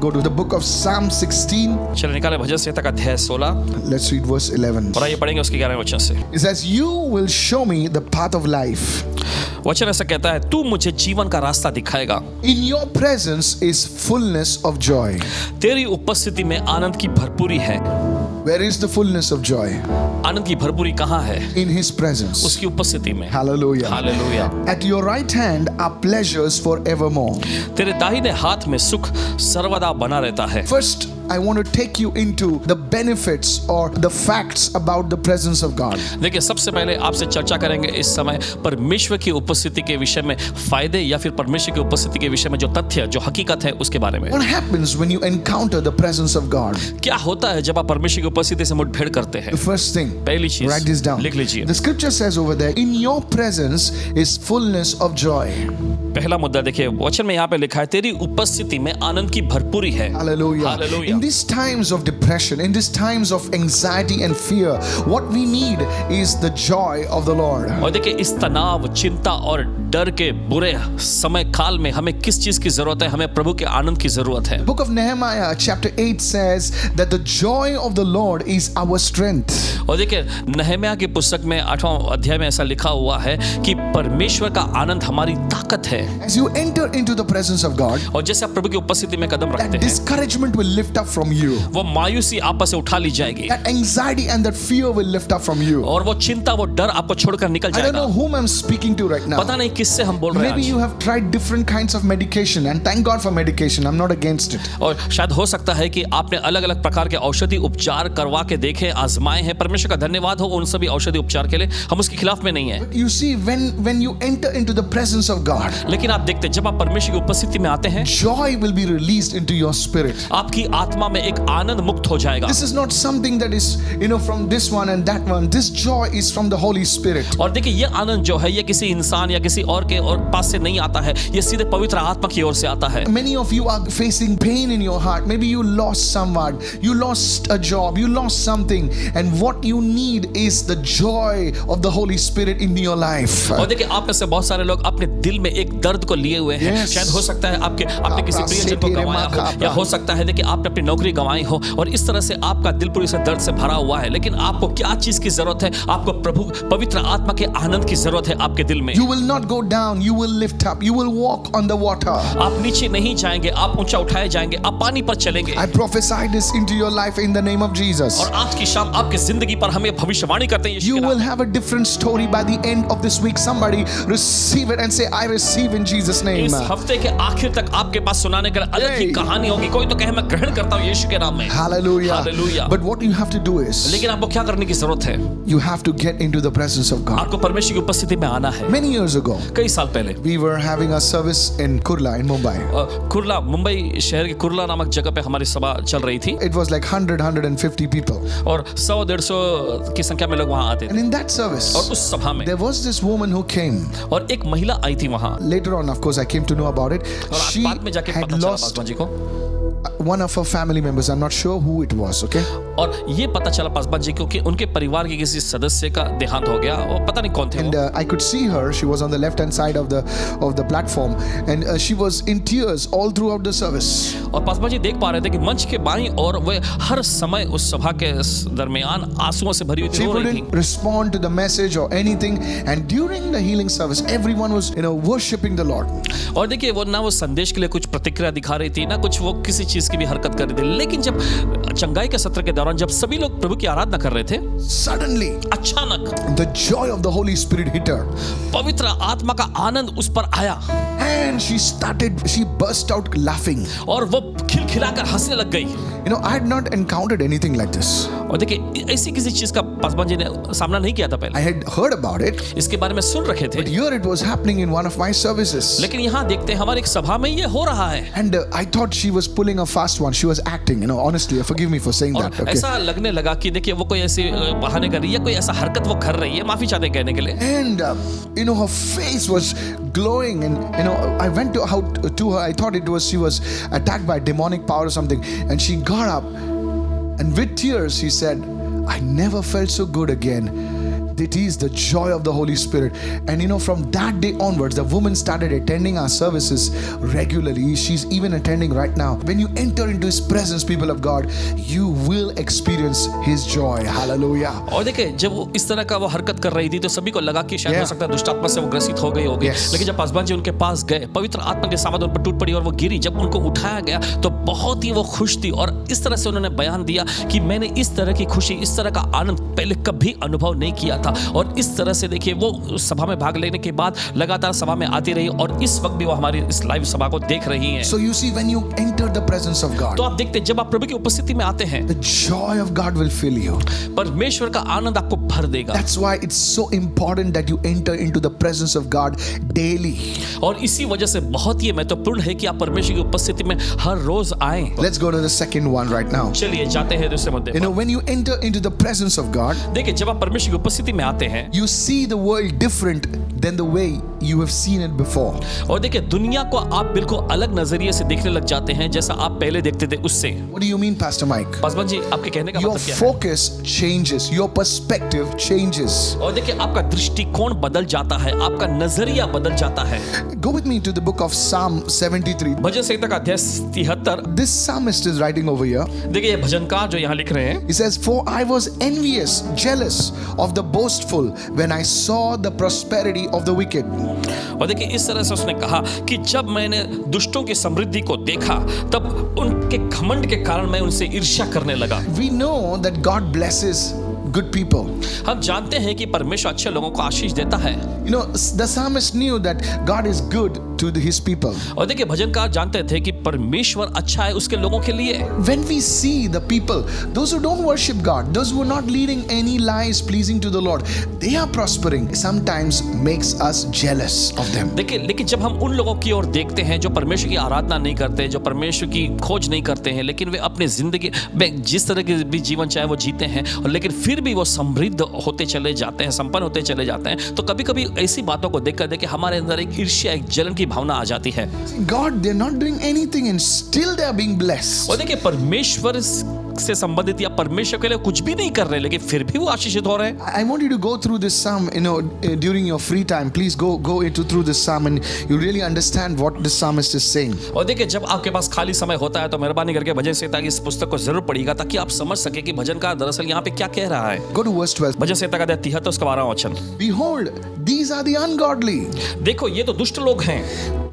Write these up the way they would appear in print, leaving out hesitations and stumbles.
Go to the book of Psalm 16. चलिए निकाले भजन संहिता का अध्याय 16 Let's read verse 11. और आइए पढ़ेंगे उसके 11वें वचन से। It says, "You will show me the path of life. वचन ऐसा कहता है, तू मुझे जीवन का रास्ता दिखाएगा। In your presence is fullness of joy." तेरी उपस्थिति में आनंद की भरपूरी है। Where is the fullness of joy? आनंद की भरपूरी कहाँ है? In His presence. उसकी उपस्थिति में। Hallelujah. Hallelujah. At your right hand are pleasures forevermore. तेरे दाहिने हाथ में सुख सर्वदा बना रहता है। First, I want to take you into the benefits or the facts about the presence of God. देखिए, सबसे पहले आपसे चर्चा करेंगे इस समय परमेश्वर की उपस्थिति के विषय में, फायदे या फिर परमेश्वर की उपस्थिति के विषय में जो तथ्य, जो हकीकत है उसके बारे में। What happens when you encounter the presence of God? क्या होता है जब आप परमेश्वर की उपस्थिति से मुठभेड़ करते हैं? The first thing, पहली चीज, write this down. लिख लीजिए। The scripture says over there, in your presence is fullness of joy. पहला मुद्दा देखिए, वचन में यहाँ पे लिखा है, तेरी उपस्थिति में आनंद की भरपूरी है। Hallelujah. Hallelujah. In these times of depression, in these times of anxiety and fear, what we need is the joy of the Lord. और देखिए, इस तनाव, चिंता और डर के बुरे समय काल में हमें किस चीज की जरूरत है? हमें प्रभु के आनंद की जरूरत है। Book of Nehemiah chapter 8 says that the joy of the Lord is our strength. और देखिए, नहम्याह की पुस्तक में 8वां अध्याय में ऐसा लिखा हुआ है कि परमेश्वर का आनंद हमारी ताकत है। As you enter into the presence of God, और जैसे आप प्रभु की उपस्थिति में कदम रखते that हैं, discouragement will lift up from you. वो मायूसी आप से उठा ली जाएगी। That anxiety and that fear will lift up from you. और वो चिंता, वो डर आपको छोड़कर निकल I don't जाएगा। know whom I'm speaking to right now. पता नहीं किससे हम बोल रहे हैं Maybe आज। you have tried different kinds of medication, and thank God for medication. I'm not against it. और शायद हो सकता है कि आपने अलग अलग प्रकार के औषधि उपचार करवा के देखे, आजमाए हैं। परमेश्वर का धन्यवाद हो उन सभी औषधि उपचार के लिए, हम उसके खिलाफ में नहीं है। But you see, when you enter into the presence of God, लेकिन आप देखते हैं, जब आप परमेश्वर की उपस्थिति में आते हैं, joy will be released into your spirit. आपकी आत्मा में एक आनंद मुक्त हो जाएगा। This is not something that is, from this one and that one. This joy is from the Holy Spirit. और देखिए, ये आनंद जो है, ये किसी इंसान या किसी और के और पास से नहीं आता है, ये सीधे पवित्र आत्मा की ओर से आता है। Many of you are facing pain in your heart. Maybe you lost someone, you lost a job, you lost something, and what you need is the joy of the Holy Spirit in your life. और देखिए, आप में से बहुत सारे लोग अपने दिल में एक दर्द को लिए हुए हैं। Yes. शायद हो सकता है आपने किसी प्रियजन को गंवाया हो, या हो सकता है देखिए आपने अपनी नौकरी गंवाई हो, और इस तरह से आपका दिल पूरी से दर्द से भरा हुआ है। लेकिन आपको क्या चीज की जरूरत है? आपको प्रभु पवित्र आत्मा के आनंद की जरूरत है आपके दिल में। You will not go down, you will lift up, you will walk on the water. आप नीचे नहीं जाएंगे, आप ऊंचा उठाए जाएंगे, आप पानी पर चलेंगे। I prophesy this into your life in the name of Jesus. और आज की शाम आपकी जिंदगी पर हमें भविष्यवाणी करते हैं। You will have a different story by the end of this week. Somebody receive it and say, I receive in Jesus' name. इस हफ्ते के आखिर तक आपके पास सुनाने के लिए अलग ही कहानी होगी। कोई तो कहे मैं ग्रहण करता हूँ यीशु के नाम में। Hallelujah. Hallelujah. But what you have to do is, लेकिन आपको क्या करने की जरूरत है? you have to get into the presence of God. आपको परमेश्वर की उपस्थिति में आना है। Many years ago, कई साल पहले we were having a service in Kurla in Mumbai. Kurla, Mumbai शहर के कुर्ला नामक जगह पे हमारी सभा चल रही थी। It was like 150 people. और 100-150 की संख्या में लोग वहां आते थे। And in that service, और उस सभा में there was this woman who came. और एक महिला आई थी वहां। Later on, of course, I came to know about it. और She बाद में जाके had पता चला lost पासवान जी को, one of her family members. I'm not sure who it was, okay? और ये पता चला पासवान जी को कि उनके परिवार के किसी सदस्य का देहांत हो गया। वो पता नहीं कौन थे And वो। I could see her. She was on the left-hand side of the platform, and she was in tears all throughout the service. और पासवान जी देख पा रहे थे कि मंच के बाईं और वे हर समय उस सभा के दरमियान आंसुओं से भरी हुई She रो रही थी। couldn't respond to the message or anything. And during the healing service, everyone was, worshiping the Lord. और देखिए, वो ना वो संदेश के लिए कुछ प्रतिक्रिया दिखा रही थी, ना कुछ वो किसी चीज की भी हरकत कर रही थी। लेकिन जब चंगाई के सत्र के दौरान जब सभी लोग प्रभु की आराधना कर रहे थे, Suddenly, अचानक the joy of the Holy Spirit hit her. पवित्र आत्मा का आनंद उस पर आया And she burst out laughing. और वो खिलखिलाकर हंसने लग गई। I had not encountered anything like this. और देखिए, ऐसी किसी चीज का पासवान जी ने सामना नहीं किया था पहले। I had heard about it, इसके बारे में सुन रखे थे, but here it was happening in one of my services. लेकिन यहाँ देखते हैं हमारी एक सभा में ये हो रहा है। And I thought she was pulling a fast one. She was acting, honestly. Forgive me for saying that. और Okay. ऐसा लगने लगा कि देखिए वो कोई ऐसी बहाने कर रही है, कोई ऐसा हरकत वो कर रही है, माफी चाहते हैं कहने के लिए। And her face was glowing, and I went out to her. I thought she was attacked by demonic power or something. And she got up, and with tears she said, I never felt so good again. It is the joy of the Holy Spirit. And from that day onwards, the woman started attending our services regularly. She's even attending right now. When you enter into His presence, people of God, you will experience His joy. Hallelujah. और देखिए, जब वो इस तरह का वो हरकत कर रही थी तो सभी को लगा कि शायद हो सकता है दुष्ट आत्मा से वो ग्रसित हो गई होगी। लेकिन जब पासवान जी उनके पास गए, पवित्र आत्मा के सामने उन पर टूट पड़ी और वो गिरी। जब उनको उठाया गया तो बहुत ही वो खुश थी और इस तरह से उन्होंने बयान दिया कि मैंने इस तरह की खुशी, इस तरह का आनंद पहले कभी अनुभव नहीं किया था। और इस तरह से देखिए, वो सभा में भाग लेने के बाद लगातार सभा में आती रही और इस वक्त भी वो हमारी इस लाइव सभा को देख रही हैं। So you see, when you enter the presence of God, तो आप देखते हैं जब आप प्रभु की उपस्थिति में आते हैं, the joy of God will fill you. परमेश्वर का आनंद आपको भर देगा। That's why it's so important that you enter into the presence of God daily. और इसी वजह से बहुत ही महत्वपूर्ण है कि आप परमेश्वर की उपस्थिति में हर रोज आएं। Let's go to the second one right now. चलिए जाते हैं दूसरे मुद्दे पर। When you enter into the presence of God, देखिए, जब आप परमेश्वर की उपस्थिति में आते हैं, you see the world different than the way you have seen it before. और देखिए, दुनिया को आप बिल्कुल अलग नजरिए से देखने लग जाते हैं जैसा आप पहले देखते थे उससे। What do you mean, Pastor Mike? Paswan ji, आपके कहने का Your मतलब क्या है? focus changes, your perspective changes. और देखिए, आपका दृष्टिकोण बदल जाता है, आपका नजरिया बदल जाता है। Go with me to the book of Psalm 73. भजन संहिता का अध्याय 73। This psalmist is writing over here. देखिए, ये भजनकार जो यहाँ लिख रहे हैं, He says, "For I was envious, jealous of the boastful when I saw the prosperity of the wicked." और देखिए, इस तरह से उसने कहा कि जब मैंने दुष्टों की समृद्धि को देखा तब उनके घमंड के कारण मैं उनसे ईर्ष्या करने लगा। We know that God blesses good people. हम जानते हैं कि परमेश्वर अच्छे लोगों को आशीष देता है। The psalmist knew that God is good to his people. और देखिए, भजनकार जानते थे कि परमेश्वर अच्छा है उसके लोगों के लिए। When we see the people, those who don't worship God, those who are not leading any lives pleasing to the Lord, they are prospering, sometimes makes us jealous of them. देखिए, लेकिन जब हम उन लोगों की ओर देखते हैं जो परमेश्वर की आराधना नहीं करते, जो परमेश्वर की खोज नहीं करते हैं, लेकिन वे अपने जिंदगी में जिस तरह के भी जीवन चाहे वो जीते हैं और लेकिन फिर भी वो समृद्ध होते चले जाते हैं, संपन्न होते चले जाते हैं, तो कभी-कभी ऐसी बातों को देखकर देखिए हमारे अंदर एक ईर्ष्या, एक जलन की भावना आ जाती है। God, they're not doing anything and still they are being blessed. और देखिए, परमेश्वर से संबंधित या परमेश्वर के लिए कुछ भी नहीं कर रहे लेकिन फिर भी वो आशीषित हो रहे हैं। I want you to go through this psalm, during your free time. Please go through this psalm and you really understand what the psalmist is saying. और देखिए, जब आपके पास खाली समय होता है तो मेहरबानी करके भजन संहिता की इस पुस्तक को जरूर पढ़िएगा ताकि आप समझ सके कि भजनकार दरअसल यहाँ पे क्या कह रहा है। Go to verse 12. भजन संहिता का अध्याय 73 उसका 12वां वचन। Behold, these are the ungodly देखो, ये तो दुष्ट लोग हैं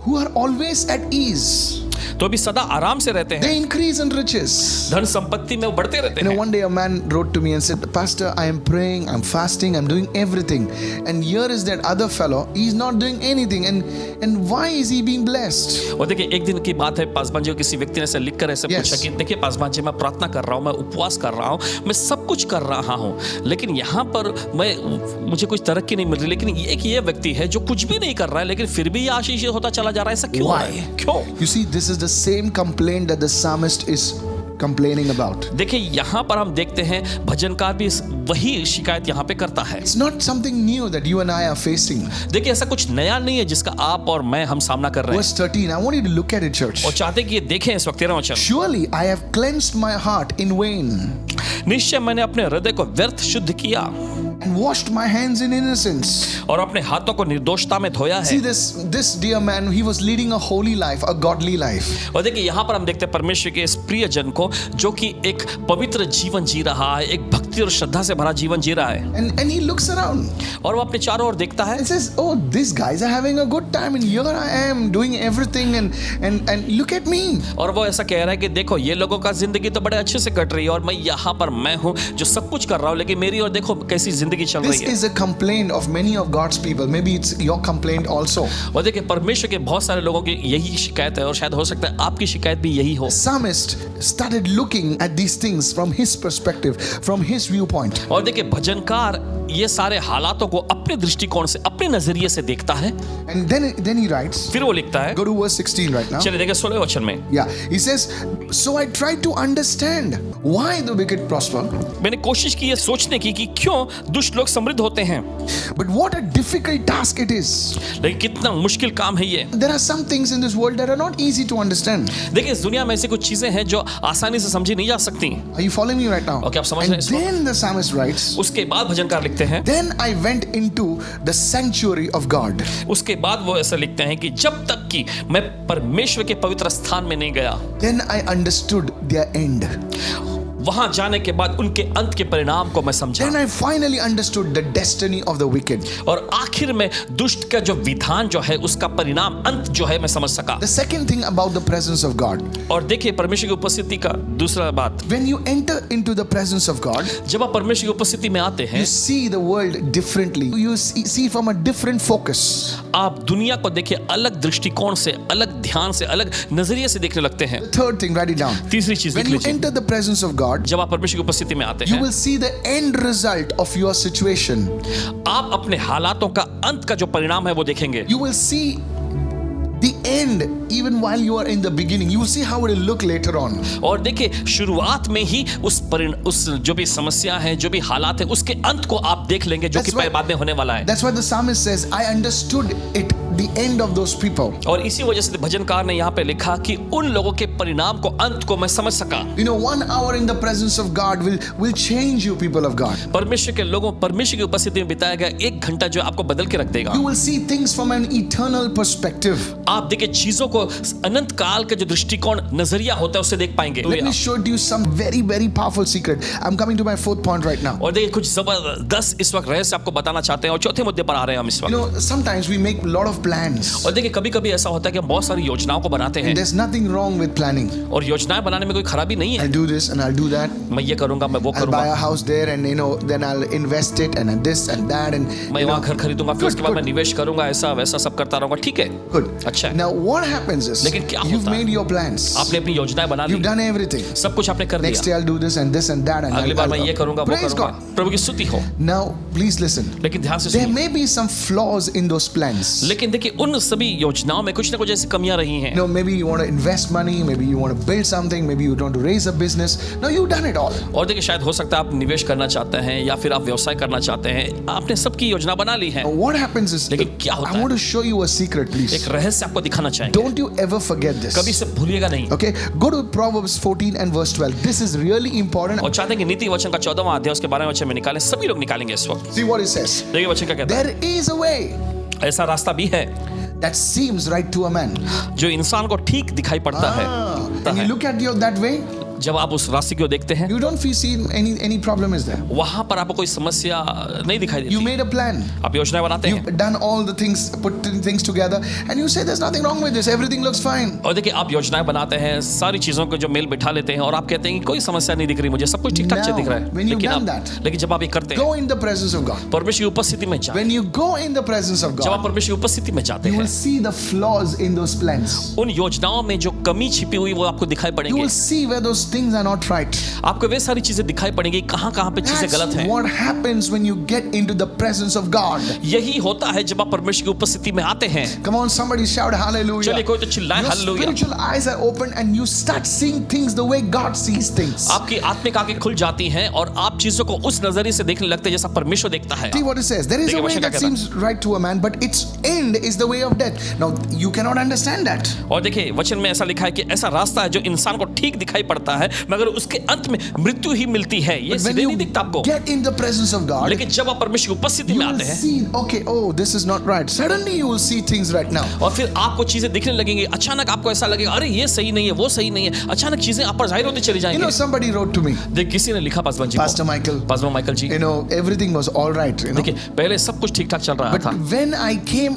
who are always at ease. तो अभी सदा आराम से रहते हैं, They increase in riches. धन संपत्ति में वो बढ़ते रहते हैं। One day a man wrote to me and said, "Pastor, I am praying, I'm fasting, I'm doing everything. And here is that other fellow, he's not doing anything. And why is he being blessed?" और देखिए, एक दिन की बात है, पासवान जी को किसी व्यक्ति ने ऐसे लिखकर ऐसे पूछा कि देखिए पासवान जी, मैं प्रार्थना कर रहा हूँ, मैं उपवास कर रहा हूँ, मैं सब कुछ कर रहा हूँ, लेकिन यहाँ पर मुझे कुछ तरक्की नहीं मिल रही, लेकिन ये व्यक्ति है जो कुछ भी नहीं कर रहा है लेकिन फिर भी ये आशीषित होता चला जा रहा है, ऐसा क्यों है? क्यों? You see, this is the same complaint that the psalmist is complaining about. देखिए, यहाँ पर हम देखते हैं भजनकार भी वही शिकायत यहाँ पे करता है। It's not something new that you and I are facing. देखिए, ऐसा कुछ नया नहीं है जिसका आप और मैं हम सामना कर रहे हैं। Verse 13, I want you to look at it, church. और चाहते कि ये देखें इस वक्त 13वां वचन। Surely I have cleansed my heart in vain निश्चय मैंने अपने हृदय को व्यर्थ शुद्ध किया and washed my hands in innocence. और अपने हाथों को निर्दोषता में धोया See है। this dear man, he was leading a holy life, a godly life. और देखिए, यहाँ पर हम देखते हैं परमेश्वर के इस प्रिय जन को जो कि एक पवित्र जीवन जी रहा है, एक भक्ति और श्रद्धा से भरा जीवन जी रहा है। And he looks around और वो अपने चारों ओर देखता है and says, "Oh, these guys are having a good time and here I am doing everything and look at me." और वो ऐसा कह रहा है कि देखो, ये लोगों का जिंदगी तो बड़े अच्छे से कट रही है और मैं यहाँ पर मैं हूँ जो सब कुछ कर रहा हूँ, लेकिन मेरी और देखो कैसी जिंदगी चल This रही है। is a complaint of many of God's people. Maybe it's your complaint also. और देखिए, परमेश्वर के बहुत सारे लोगों की यही शिकायत है और शायद हो सकता है आपकी शिकायत भी यही हो। Psalmist started looking at these things from his perspective, from his viewpoint. और देखिए, भजनकार ये सारे हालातों को अपने दृष्टिकोण से, अपने नजरिए से देखता है। And then he writes, फिर वो लिखता है, go to verse 16 right now. चलिए देखिए 16वें वचन में। Yeah, he says, "So I tried to understand why the wicked prosper, मैंने कोशिश की ये सोचने की कि क्यों दुष्ट लोग समृद्ध होते हैं, but what a difficult task it is. लेकिन कितना मुश्किल काम है ये। There are some things in this world that are not easy to understand." देखिए, इस दुनिया में ऐसी कुछ चीजें हैं जो आसानी से समझी नहीं जा सकती। Are you following me right now? Okay, आप समझ रहे हैं And इस वक्त? Then the psalmist writes, उसके बाद भजनकार लिखते हैं, then I went into the sanctuary of God. उसके बाद वो ऐसा लिखते हैं कि जब तक कि मैं परमेश्वर के पवित्र स्थान में नहीं गया, Then I understood their end. वहां जाने के बाद उनके अंत के परिणाम को मैं समझा, Then I finally understood the destiny of the wicked. और आखिर में दुष्ट का जो विधान जो है उसका परिणाम अंत जो है मैं समझ सका। The second thing about the presence of God, और देखिए परमेश्वर की उपस्थिति का दूसरा बात, when you enter into the presence of God, जब आप परमेश्वर की उपस्थिति में आते हैं, you see the world differently. You see from a different focus. आप दुनिया को देखिए अलग दृष्टिकोण से, अलग ध्यान से, अलग नजरिए से देखने लगते हैं। The third thing, write it down. तीसरी चीज लिख When you लीजिए, enter the presence of God, जब आप परमेश्वर की उपस्थिति में आते you हैं, will see the end result of your situation. आप अपने हालातों का अंत का जो परिणाम है वो देखेंगे। You will see the end even while you are in the beginning. You will see how it will look later on. और देखिए शुरुआत में ही उस जो भी समस्या है, जो भी हालात है, उसके अंत को आप देख लेंगे जो कि That's why- बाद में होने वाला है। That's why the psalmist says, I understood it, the end of those people. और इसी वजह से भजनकार ने यहाँ पे लिखा कि उन लोगों के परिणाम को, अंत को मैं समझ सका। You know, 1 hour in the presence of God will change you, people of God. परमेश्वर के लोगों, परमेश्वर की उपस्थिति में बिताया गया 1 घंटा जो आपको बदल के रख देगा। You will see things from an eternal perspective. आप देखिए चीजों को अनंत काल का जो दृष्टिकोण, नजरिया होता है उससे देख पाएंगे। Let me show you some very, very powerful secret. I'm coming to my 4th point right now. और देखिए कुछ जबरदस्त इस वक्त रहस्य आपको बताना चाहते हैं, और चौथे मुद्दे पर आ रहे हैं हम इस You वक्त। know, sometimes we make a lot of plans. और देखिए कभी कभी ऐसा होता है कि हम बहुत सारी योजनाओं को बनाते हैं, And there's nothing wrong with planning. और योजनाएं बनाने में कोई खराबी नहीं है। I'll do this and I'll do that. मैं ये करूंगा, मैं वो I'll buy करूंगा, a house there and then I'll invest it and this and that and मैं वहां घर खरीदूंगा, फिर उसके बाद मैं निवेश करूंगा, ऐसा वैसा सब करता रहूंगा। ठीक है, good. अच्छा है। Now what happens is लेकिन क्या you've होता है? made your plans. आपने अपनी योजनाएं बना ली, You've done everything. सब कुछ आपने कर Next दिया। day I'll do this and that and अगली बार मैं ये करूंगा, वो Praise करूंगा। God. प्रभु की स्तुति हो। Now please listen. लेकिन ध्यान से There सुनिए, may be some flaws in those plans. लेकिन देखिए उन सभी योजनाओं में कुछ ना कुछ ऐसी कमियां रही हैं। You know, maybe you want to invest money, maybe you want to build something, maybe you want to raise a business. Now you've done it all. और देखिए शायद हो सकता है आप निवेश करना चाहते हैं या फिर आप व्यवसाय करना चाहते हैं, आपने सबकी योजना बना ली है। Now what happens is, लेकिन क्या होता I want to show you a secret, please. एक रहस्य आपको दिखाना चाहेंगे, Don't you ever forget this. कभी से भूलिएगा नहीं। Okay, go to Proverbs 14 and verse 12. This is really important. और चाहते हैं कि नीति वचन का 14वां अध्याय उसके 12वें वचन में निकालें, सभी लोग निकालें इस वक्त। See what it says. देखिए वचन क्या कहता There is a way है, ऐसा रास्ता भी है that seems right to a man. जो इंसान को ठीक दिखाई पड़ता है। When you look at that way, जब आप उस रास्ते को देखते हैं, you don't see any problem is there. वहां पर आपको कोई समस्या नहीं दिखाई You देती। made a plan. आप योजना बनाते हैं, You've done all the things, put things together, and you say there's nothing wrong with this. Everything looks fine. और देखिए आप योजनाएं बनाते हैं, सारी चीजों को जो मेल बिठा लेते हैं, और आप कहते हैं कि कोई समस्या नहीं दिख रही, मुझे सब कुछ ठीक ठाक से Now, दिख रहा है। when you've done लेकिन जब आप ये करते हैं, Go in the presence of God. परमेश्वर की उपस्थिति में जाएं, When you go in the presence of जब आप God, परमेश्वर की उपस्थिति में जाते you हैं, will see the flaws in those plans. उन योजनाओं में जो कमी छिपी हुई वो आपको दिखाई You पड़ेंगी। will see where those things are not right. आपको वे सारी चीजें दिखाई पड़ेंगी कहां कहां पे चीजें गलत That's हैं। what happens when you get into the presence of God. यही होता है जब आप परमेश्वर की उपस्थिति में आते हैं। Come on, somebody shout hallelujah. चलिए कोई तो चिल्लाए Your hallelujah. spiritual eyes are open and you start seeing things the way God sees things. आपकी आत्मिक आंखें खुल जाती हैं और आप चीजों को उस नजरिए से देखने लगते हैं जैसा परमेश्वर देखता है। See what it says. There is a देखिए way वचन क्या that कहता है। seems right to a man, but its end is the way of death. Now, you cannot understand that. और देखिए वचन में ऐसा लिखा है कि ऐसा रास्ता है जो इंसान को ठीक दिखाई पड़ता है, मगर उसके अंत में मृत्यु ही मिलती है। ये But when सीधे नहीं you दिखता आपको। get in the presence of God, लेकिन जब आप परमेश्वर की उपस्थिति you में will आते हैं, see, okay, oh, this is not right. Suddenly you will see things right now. और फिर आपको चीजें दिखने लगेंगी, अचानक आपको ऐसा लगेगा अरे ये सही नहीं है, वो सही नहीं है, अचानक चीजें आप पर जाहिर होती चली You know, जाएंगी। somebody wrote to me, देख किसी ने लिखा पासवान जी Pastor को, Michael, Paswan Michael ji, you know, everything was all right, you know. देखिए पहले सब कुछ ठीक ठाक चल रहा But था, when I came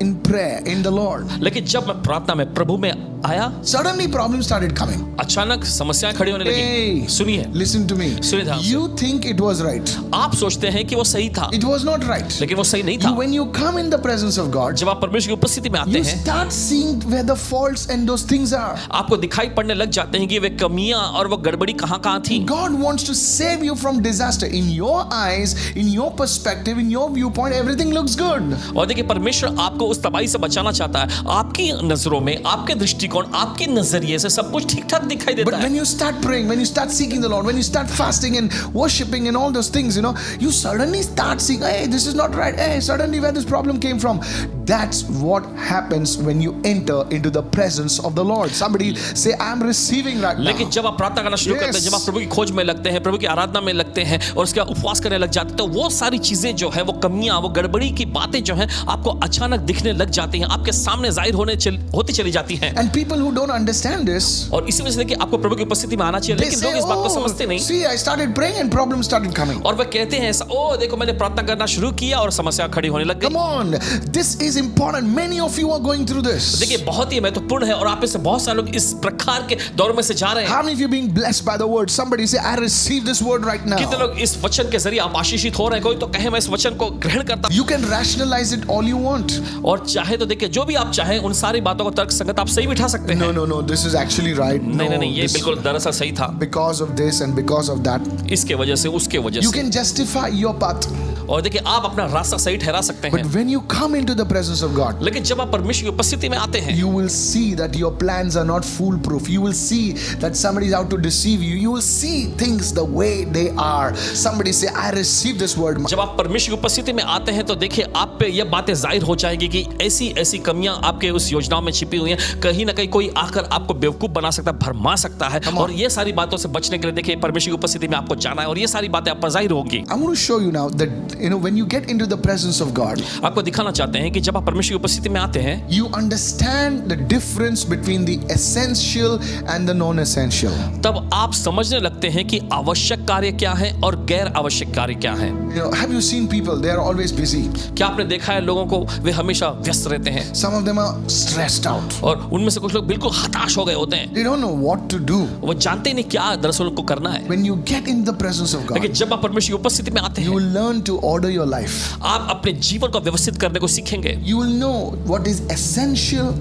in prayer, in the Lord, लेकिन जब मैं प्रार्थना में प्रभु में आया, suddenly problems started coming. अचानक समस्याएं खड़ी होने लगी। Hey, सुनिए, listen to me. सुनिए ध्यान से। You think it was right. आप सोचते हैं कि वो सही था, It was not right. लेकिन वो सही नहीं था। When you come in the presence of God, जब आप परमेश्वर की उपस्थिति में आते you हैं, start seeing where the faults and those things are. आपको दिखाई पड़ने लग जाते हैं कि वे कमियां और वो गड़बड़ी कहां कहां थी। God wants to save you from disaster. In your eyes, in your perspective, in your viewpoint, everything looks good. और देखिए परमेश्वर आपको उस तबाही से बचाना चाहता है। आपकी नजरों में, आपके दृष्टिकोण, आपके नजरिए से सब कुछ ठीक ठाक दिखाई But देता है। when you start praying, when you start seeking the Lord, when you start fasting and worshiping and all those things, you know, you suddenly start seeing, hey, this is not right. Hey, suddenly where this problem came from. That's what happens when you enter into the presence of the Lord. Somebody say, I'm receiving right now. लेकिन जब आप प्रार्थना करना शुरू करते हैं, जब आप प्रभु की खोज में लगते हैं, प्रभु की आराधना में लगते हैं और उसके बाद उपवास करने लग जाते हैं, तो वो सारी चीजें जो है, वो कमियां, वो गड़बड़ी की बातें जो हैं, आपको अचानक दिखने लग जाती हैं, आपके सामने जाहिर होती चली जाती हैं। And people who don't understand this, और इसी वजह से देखिए आपको प्रभु की उपस्थिति में आना चाहिए, they लेकिन say, लोग इस बात को oh, समझते नहीं। see, I started praying and problems started coming. और वे कहते हैं ऐसा, ओ देखो मैंने प्रार्थना करना शुरू किया और समस्या खड़ी होने लग Come गई। on, this is important. Many of you are going through this. देखिए बहुत ही महत्वपूर्ण है और आप में से बहुत सारे लोग इस प्रकार के दौर में से जा रहे हैं। How many of you being blessed by the word? Somebody say, I receive this word right now. कितने लोग इस वचन के जरिए आप आशीषित हो रहे हैं? कोई तो कहे मैं इस वचन को ग्रहण करता हूं। You can rationalize it all you want. और चाहे तो देखिए जो भी आप चाहें उन सारी बातों को तर्क संगत आप सही बिठा सकते हैं। No, this is actually right. नहीं, ये this- बिल्कुल दरअसल सही था। because of this and because of that. इसके वजह से, उसके वजह You से। can justify your path. और देखिए आप अपना रास्ता सही ठहरा सकते But हैं, when you come into the presence of God, लेकिन जब आप परमेश्वर की उपस्थिति में आते हैं, you will see that your plans are not foolproof. You will see that somebody is out to deceive you. You will see things the way they are. Somebody say, I receive this word. जब आप परमेश्वर की उपस्थिति में आते हैं तो देखिए आप पे ये बातें जाहिर हो जाएंगी कि ऐसी कमियां आपके उस योजनाओं में छिपी हुई हैं। कहीं ना कहीं कोई आकर आपको बेवकूफ बना सकता है, भरमा सकता है, और ये सारी बातों से बचने के लिए देखिए परमेश्वर की उपस्थिति में आपको जाना है और ये सारी बातें आप पर जाहिर होंगी। I'm going to show you now that when you get into the presence of God, आपको दिखाना चाहते हैं कि जब आप परमेश्वर की उपस्थिति में आते हैं, you understand the difference between the essential and the non-essential. तब आप समझने लगते हैं कि आवश्यक कार्य क्या है और गैर आवश्यक कार्य क्या है। Have you seen people? They are always busy. क्या आपने देखा है लोगों को वे हमेशा व्यस्त रहते हैं Some of them are stressed out. और उनमें से कुछ लोग बिल्कुल हताश हो गए होते हैं, They don't know what to do. वो जानते ही नहीं क्या दरअसल उनको करना है। When you get in the presence of लेकिन God, जब आप परमेश्वर की उपस्थिति में आते you हैं, will learn to order your life. आप अपने जीवन को व्यवस्थित करने को सीखेंगे You will know what is essential